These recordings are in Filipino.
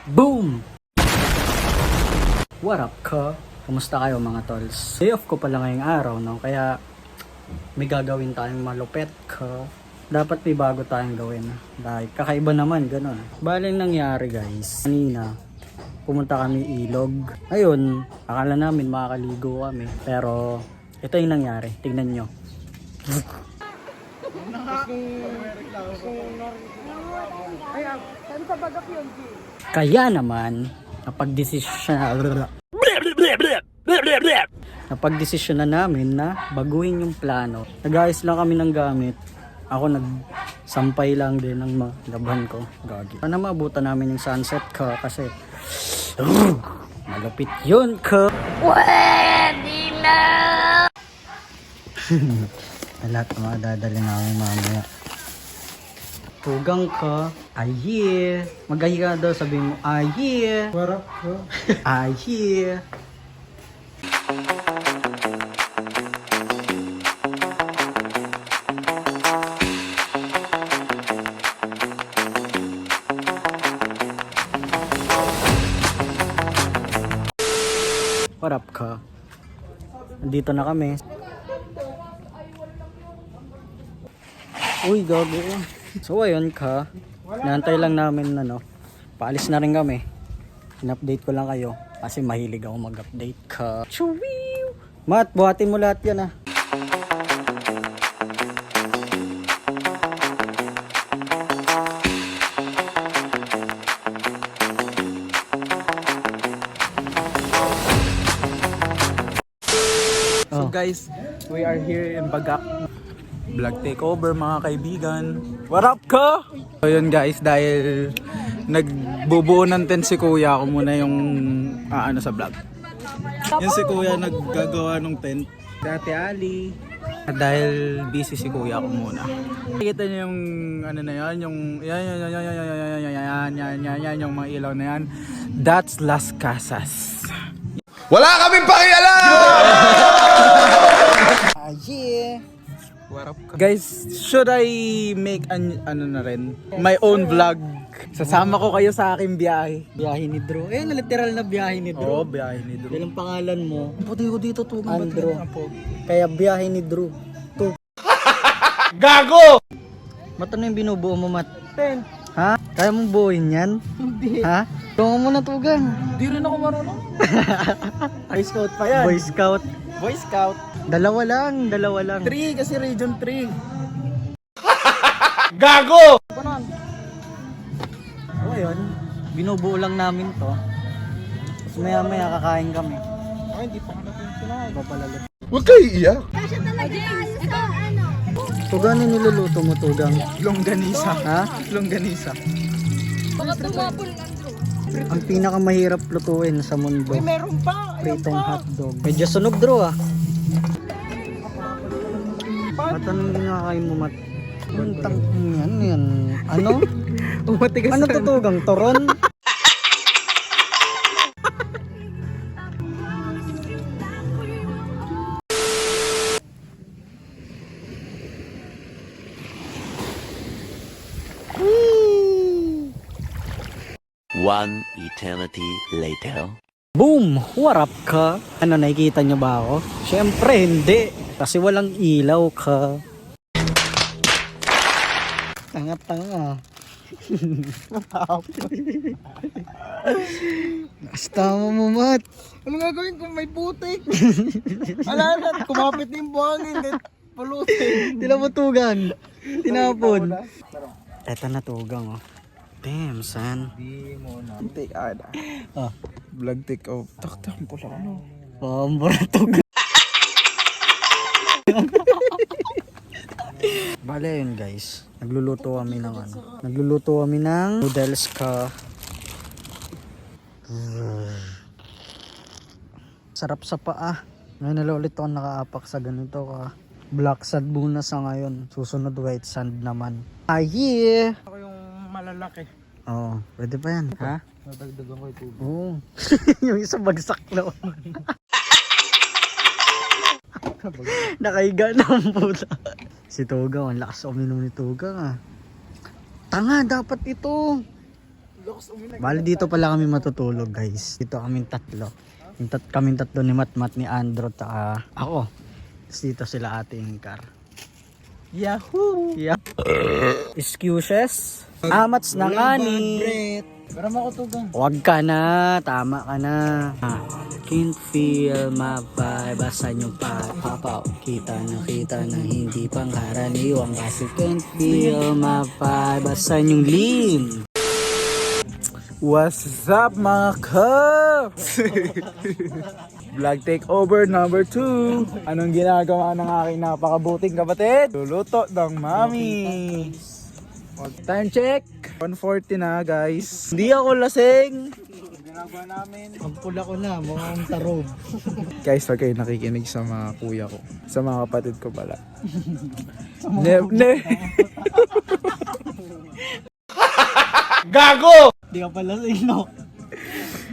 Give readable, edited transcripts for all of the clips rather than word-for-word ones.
Boom! What up ka? Kumusta kayo mga tolls? Day off ko pala ngayong araw, no? Kaya may gagawin tayong malupet ka. Dapat may bago tayong gawin. Dahil kakaiba naman, gano'n. Bale nangyari guys, kanina pumunta kami ilog. Ayun, akala namin makakaligo kami. Pero ito yung nangyari, tignan nyo. Kaya naman, napagdesisyon na namin na baguhin yung plano. Nag-ayos lang kami ng gamit. Ako nagsampay lang din ng mga laban ko. Gagi. Sana maabutan namin yung sunset ka kasi malupit yun ka. Pwede na! Lahat ng mga dadali namin mamaya. Tugang ka. Aye. Magahi ka daw, sabihin mo, aye. Warap ka. Aye. What up ka? Nandito na kami. Uy, gago. So ayun ka, naantay lang namin na paalis na rin kami. In-update ko lang kayo kasi mahilig ako mag-update ka. Chuwiw! Mat, buhatin mo lahat yan ah. So guys, we are here in Bagak. Vlog takeover mga kaibigan. What up ka? So yun guys, dahil nagbubuo ng tent si kuya, ako muna yung sa vlog. Yung si kuya naggagawa ng tent. Dati Ali. Dahil busy si kuya, ako muna. Kita niyo yung na yan, yung yan, yung mga ilaw na yan. That's Las Casas. Wala kaming pakialam! Yeah. Guys, should I make my own vlog? Sasama ko kayo sa aking biyahe. Biyahe ni Drew. Eh, literal na biyahe ni Drew. Oo, biyahe ni Drew. Ilang pangalan mo? Puti ko dito to. Andrew. Kaya biyahe ni Drew. Gago! Mat, ano yung binubuo mo, Mat? Tent. Ha? Kaya mong buuin yan? Hindi. Ha? Tungo mo na tugang. Di rin ako marunong. Boy Scout pa yan. Boy Scout. Boy Scout. Dalawa lang. 3 kasi Region 3. Gago! O ayun, binubuo lang namin to. Tapos maya maya kakain kami. Ay, hindi pa ka natin kinain. Papalagot. Huwag kayo iiyak. Tugang yung niluluto mo, tugang. Longganisa. Ha? Longganisa. Ang pinakamahirap lutuin sa mundo. Uy, meron pa. Pritong hotdog. Medyo sunog, Drew ah. At anong ginakain mo, Mat? Yan. Ano? Umatigas Ano tutugang? Toron? One eternity later. Boom! What up ka? Ano, nakikita nyo ba ako? Siyempre hindi. Kasi walang ilaw ka. Tanga-tanga. Basta mo, Mat. Ano gagawin kung may putik? Alalat, kumapit na yung buhangin. Pulutin. Tinamutugan. Tinapon. Eto na tugang oh. Damn, son. Hindi mo na. Take out. Ah. Vlog take off. Tak po lang ano. Pambara tugang. Bale yun guys. Nagluluto kami ng noodles ka. Sarap sa paa. Ngayon na ulit ako nakaapak sa ganito ka. Black sand muna sa ngayon. Susunod white sand naman. Yeah! Ako yung malalaki. Oo, pwede pa yan. Ha? Nadagdagan ko ito. Oo. Yung isa bagsak lang. Nakaiga na ang puta. Si Tugang, ang lakas uminom ni Tugang ah. Tanga, dapat ito. Bali dito pala kami matutulog guys. Dito kaming tatlo. Kaming tatlo ni Matmat, ni Andro, at ako. Tapos dito sila Ate Inkar. Yahoo! Yeah. Excuses? Amats na nga ni. Pero makutugang. Huwag ka na, tama ka na. Can't feel my vibe, asan yung papaw. Kita na hindi pangkaraniwang kasi can't feel my vibe, asan yung lean. What's up mga Cubs? Vlog takeover number 2. Anong ginagawa ng aking napakabuting kapatid? Luluto ng mami. Time check. 1:40 na guys. Hindi ako lasing. Ginagawa namin. Ang pula ko na, mukhang tarob. Guys, wag kayo nakikinig sa mga kuya ko. Sa mga kapatid ko pala. Gago! Di ka pala sino.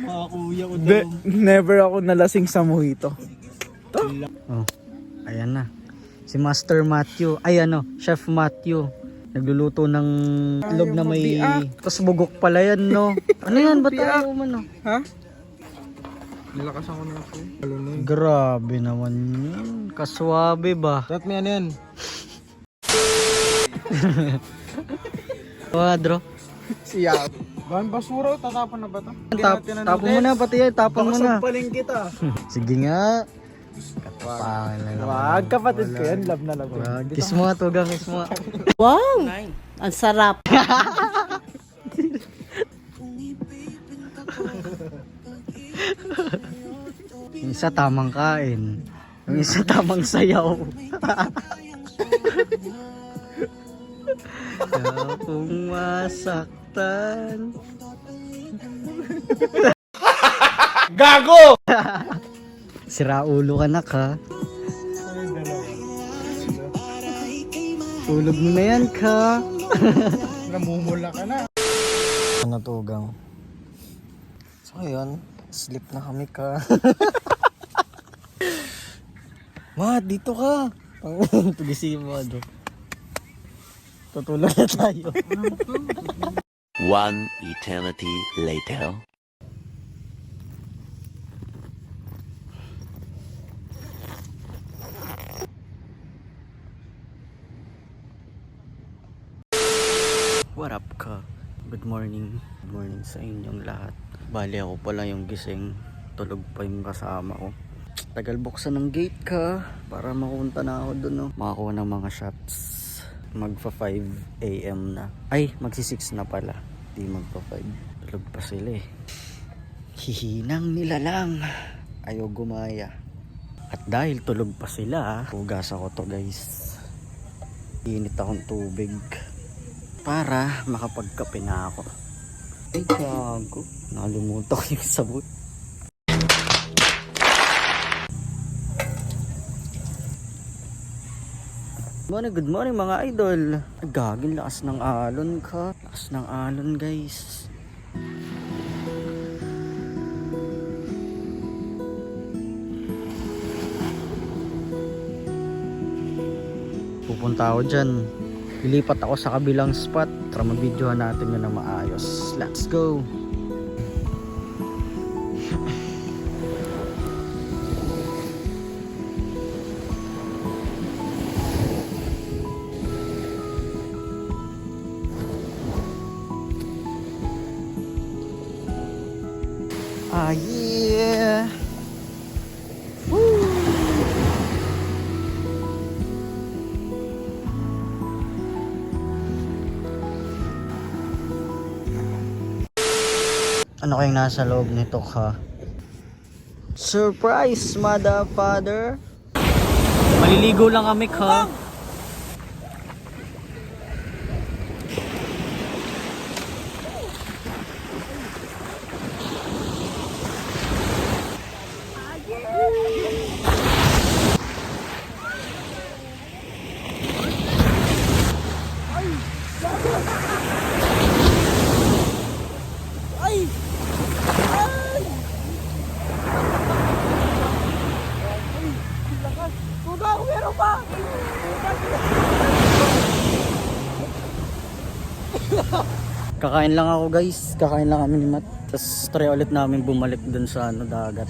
Mga kuya ko Never ako nalasing sa mojito. Oh, ayan na. Si Master Matthew, Chef Matthew. Nagluluto ng itlog na may... Tapos bugok pala yan, no? Ano yan? Ba't ayaw mo, no? Ha? Nilakasan ko na ako. Grabe naman yun. Kaswabe ba? Dapat may ano yan? Wadro. Siya. Bahan basura, tatapon na ba ito? Tapon mo na, pati yan. Tapon mo na. Sampaling kita. Sige nga. Katapang. Wag, kapatid ko yan. Love na love ko. Kiss mo nga, Tugang. Kiss mo nga. Wow! Ang sarap. Yung isa tamang kain. Yung isa tamang sayaw. Kung masaktan. Gago! Sira ulo ka na ka. Tulog mo na yan ka. Namumula ka na. Ano Tugang? So ayun, sleep na kami ka. Ma, dito ka. Tugising mo ano. Tutulog na tayo. One eternity later. What up ka? Good morning. Good morning sa inyong lahat. Bali ako pala yung gising. Tulog pa yung kasama ko. Tagal buksan ng gate ka para makunta na ako dun, no? Makakuha ng mga shots. Magfa 5 AM na. Ay, magsi 6 na pala. Di magfa 5. Tulog pa sila eh. Hihinang nila lang. Ayaw gumaya. At dahil tulog pa sila, hugas ako to guys. Init akong tubig para makapagkape na ako. Ay gago, nakalimutan ko yung sabot. Good morning mga idol. Gagin, lakas ng alon ka. Lakas ng alon guys. Pupunta ako dyan. Lilipat ako sa kabilang spot para mabidyohan natin yun na maayos. Let's go! Ah, yeah! Woo! Ano kayong nasa loob nito ka? Surprise, mother father! Maliligo lang kami ka. Kakain lang ako guys. Kakain lang kami ni Matt. Tapos try ulit namin bumalik dun sa dagat.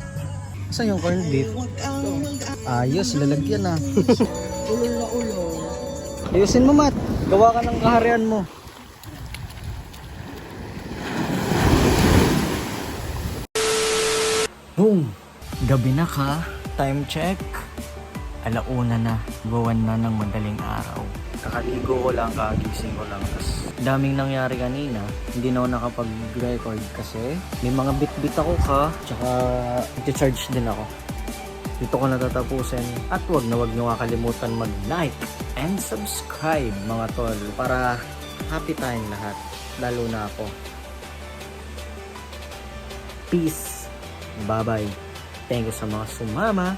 Saan yung corned beef? Ayos, lalagyan na. Ulol na ulol. Ayusin mo Matt. Gawa ka ng kaharian mo. Boom! Gabi na ka. Time check. Alauna na. Gawan na ng madaling araw. Kakaligo ko lang, kagising ko lang. Tapos daming nangyari kanina. Hindi na ako nakapag-record kasi may mga bit-bit ako tsaka i-charge din ako. Dito ko natatapusin. At wag niyo kakalimutan mag-like and subscribe mga tol para happy tayong lahat. Lalo na ako. Peace. Bye-bye. Thank you sa mga sumama.